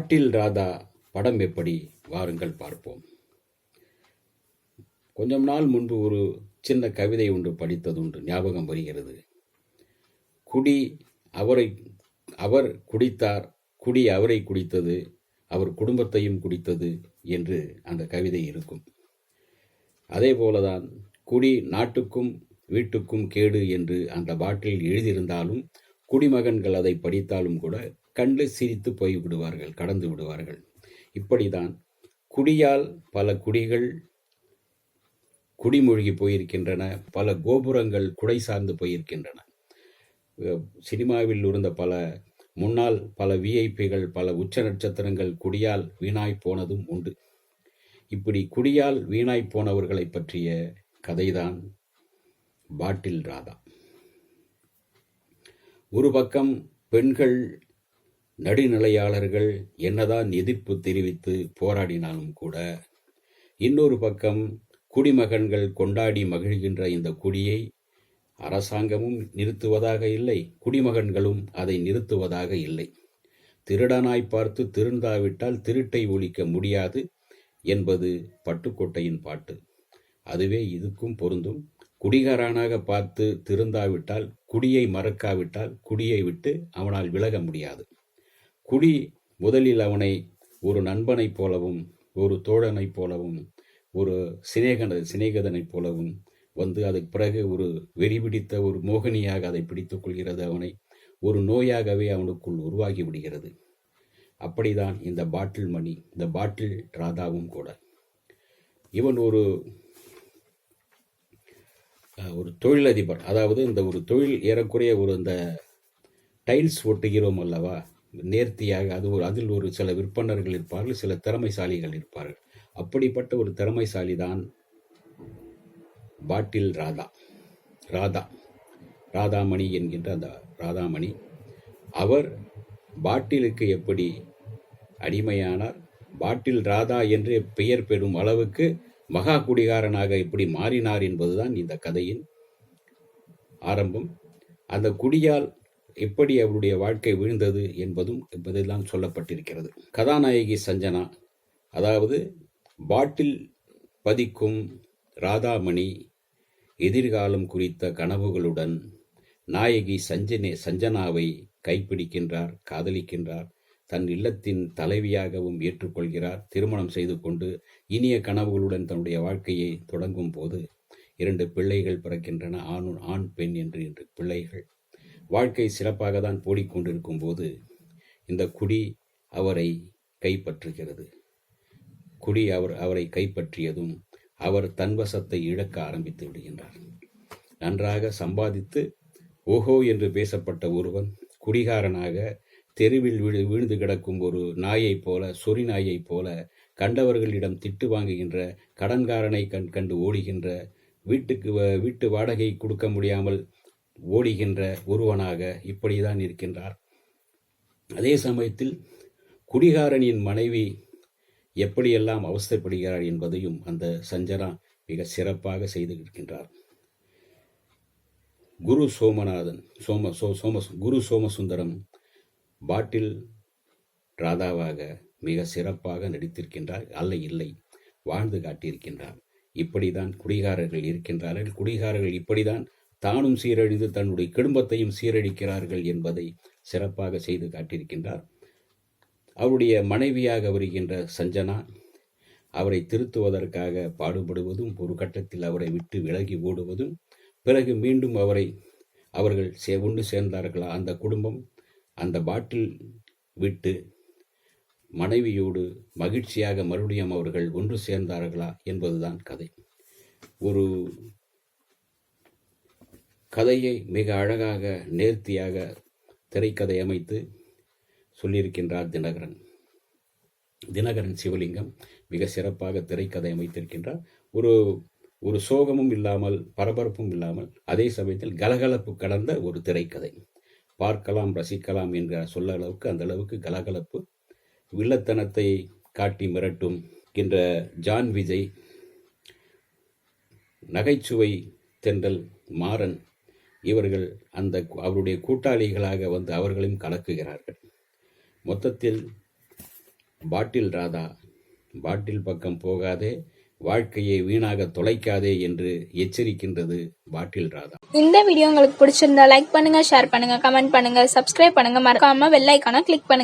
பாட்டில் ராதா படம் எப்படி? வாருங்கள் பார்ப்போம். கொஞ்சம் நாள் முன்பு ஒரு சின்ன கவிதை ஒன்று படித்ததுண்டு, ஞாபகம் வருகிறது. குடி அவர் குடித்தார், குடி அவரை குடித்தது, அவர் குடும்பத்தையும் குடித்தது என்று அந்த கவிதை இருக்கும். அதே போலதான் குடி நாட்டுக்கும் வீட்டுக்கும் கேடு என்று அந்த பாட்டில் எழுதியிருந்தாலும் குடிமகன்கள் அதை படித்தாலும் கூட கண்டு சிரித்து போய் விடுவார்கள், கடந்து விடுவார்கள். இப்படிதான் குடியால் பல குடிகள் குடிமூழ்கி போயிருக்கின்றன, பல கோபுரங்கள் குடை சார்ந்து போயிருக்கின்றன. சினிமாவில் இருந்த முன்னாள் பல விஐபிகள், பல உச்ச நட்சத்திரங்கள் குடியால் வீணாய் போனதும் உண்டு. இப்படி குடியால் வீணாய் போனவர்களை பற்றிய கதைதான் பாட்டில் ராதா. ஒரு பக்கம் பெண்கள் நடுநிலையாளர்கள் என்னதான் எதிர்ப்பு தெரிவித்து போராடினாலும் கூட, இன்னொரு பக்கம் குடிமகன்கள் கொண்டாடி மகிழ்கின்ற இந்த குடியை அரசாங்கமும் நிறுத்துவதாக இல்லை, குடிமகன்களும் அதை நிறுத்துவதாக இல்லை. திருடனாய் பார்த்து திருந்தாவிட்டால் திருட்டை ஒழிக்க முடியாது என்பது பட்டுக்கோட்டையின் பாட்டு. அதுவே இதுக்கும் பொருந்தும். குடிகாரனாக பார்த்து திருந்தாவிட்டால், குடியை மறக்காவிட்டால் குடியை விட்டு அவனால் விலக முடியாது. குடி முதலில் அவனை ஒரு நண்பனைப் போலவும், ஒரு தோழனைப் போலவும், ஒரு சிநேகிதனைப் போலவும் வந்து அதுக்கு பிறகு ஒரு வெறி பிடித்த ஒரு மோகினியாக அதை பிடித்துக் கொள்கிறது. அவனை ஒரு நோயாகவே அவனுக்குள் உருவாகி விடுகிறது. அப்படிதான் இந்த பாட்டில் மணி, இந்த பாட்டில் ராதாவும் கூட. இவன் ஒரு தொழிலதிபர். அதாவது இந்த ஒரு தொழில் ஏறக்குறைய இந்த டைல்ஸ் ஒட்டுகிறோம் அல்லவா, நேர்த்தியாக அதில் ஒரு சில விற்பனர்கள் இருப்பார்கள், சில திறமைசாலிகள் இருப்பார்கள். அப்படிப்பட்ட ஒரு திறமைசாலி தான் பாட்டில் ராதாமணி என்கின்ற அந்த ராதாமணி. அவர் பாட்டிலுக்கு எப்படி அடிமையானார், பாட்டில் ராதா என்று பெயர் பெறும் அளவுக்கு மகா குடிகாரனாக எப்படி மாறினார் என்பதுதான் இந்த கதையின் ஆரம்பம். அந்த குடியால் எப்படி அவருடைய வாழ்க்கை வீழ்ந்தது என்பதெல்லாம் சொல்லப்பட்டிருக்கிறது. கதாநாயகி சஞ்சனா, அதாவது பாட்டில் பதிக்கும் ராதாமணி எதிர்காலம் குறித்த கனவுகளுடன் நாயகி சஞ்சனாவை கைப்பிடிக்கின்றார், காதலிக்கின்றார், தன் இல்லத்தின் தலைவியாகவும் ஏற்றுக்கொள்கிறார். திருமணம் செய்து கொண்டு இனிய கனவுகளுடன் தன்னுடைய வாழ்க்கையை தொடங்கும் போது 2 பிள்ளைகள் பிறக்கின்றன. ஆண் பெண் என்று 2 பிள்ளைகள். வாழ்க்கை சிறப்பாக தான் போடிக்கொண்டிருக்கும் போது இந்த குடி அவரை கைப்பற்றுகிறது. குடி அவரை கைப்பற்றியதும் அவர் தன்வசத்தை இழக்க ஆரம்பித்து விடுகின்றார். நன்றாக சம்பாதித்து ஓஹோ என்று பேசப்பட்ட ஒருவன் குடிகாரனாக தெருவில் வீழ்ந்து கிடக்கும் ஒரு நாயைப் போல, சொறி நாயைப் போல, கண்டவர்களிடம் திட்டு வாங்குகின்ற, கடன்காரனை கண்டு ஓடுகின்ற, வீட்டு வாடகை கொடுக்க முடியாமல் ஓடுகின்ற ஒருவனாக இப்படிதான் இருக்கின்றார். அதே சமயத்தில் குடிகாரனின் மனைவி எப்படியெல்லாம் அவஸ்தைப்படுகிறார் என்பதையும் அந்த சஞ்சனா மிக சிறப்பாக செய்து இருக்கின்றார். குரு சோமசுந்தரம் பாட்டில் ராதாவாக மிக சிறப்பாக நடித்திருக்கின்றார். இல்லை வாழ்ந்து காட்டியிருக்கின்றார். இப்படிதான் குடிகாரர்கள் இருக்கின்றார்கள். குடிகாரர்கள் இப்படிதான் தானும் சீரழிந்து தன்னுடைய குடும்பத்தையும் சீரழிக்கிறார்கள் என்பதை சிறப்பாக செய்து காட்டியிருக்கின்றார். அவருடைய மனைவியாக வருகின்ற சஞ்சனா அவரை திருத்துவதற்காக பாடுபடுவதும், ஒரு கட்டத்தில் அவரை விட்டு விலகி ஓடுவதும், பிறகு மீண்டும் அவர்கள் ஒன்று சேர்ந்தார்களா, அந்த குடும்பம் அந்த பாட்டில் விட்டு மனைவியோடு மகிழ்ச்சியாக மறுபடியும் அவர்கள் ஒன்று சேர்ந்தார்களா என்பதுதான் கதை. ஒரு கதையை மிக அழகாக நேர்த்தியாக திரைக்கதை அமைத்து சொல்லியிருக்கின்றார் தினகரன் சிவலிங்கம். மிக சிறப்பாக திரைக்கதை அமைத்திருக்கின்றார். ஒரு சோகமும் இல்லாமல், பரபரப்பும் இல்லாமல், அதே சமயத்தில் கலகலப்பு கடந்த ஒரு திரைக்கதை. பார்க்கலாம், ரசிக்கலாம் என்ற சொல்ல அளவுக்கு அந்த அளவுக்கு கலகலப்பு, வில்லத்தனத்தை காட்டி மிரட்டும் என்ற ஜான் விஜய், நகைச்சுவை தென்றல் மாறன், இவர்கள் அவருடைய கூட்டாளிகளாக வந்து அவர்களையும் கலக்குகிறார்கள். மொத்தத்தில் பாட்டில் ராதா, பாட்டில் பக்கம் போகாதே, வாழ்க்கையை வீணாக தொலைக்காதே என்று எச்சரிக்கின்றது பாட்டில் ராதா. இந்த வீடியோ உங்களுக்கு பிடிச்சிருந்தா லைக் பண்ணுங்க, ஷேர் பண்ணுங்க, கமெண்ட் பண்ணுங்க, சப்ஸ்கிரைப் பண்ணுங்க, மறக்காம பெல் ஐகானை கிளிக் பண்ணுங்க.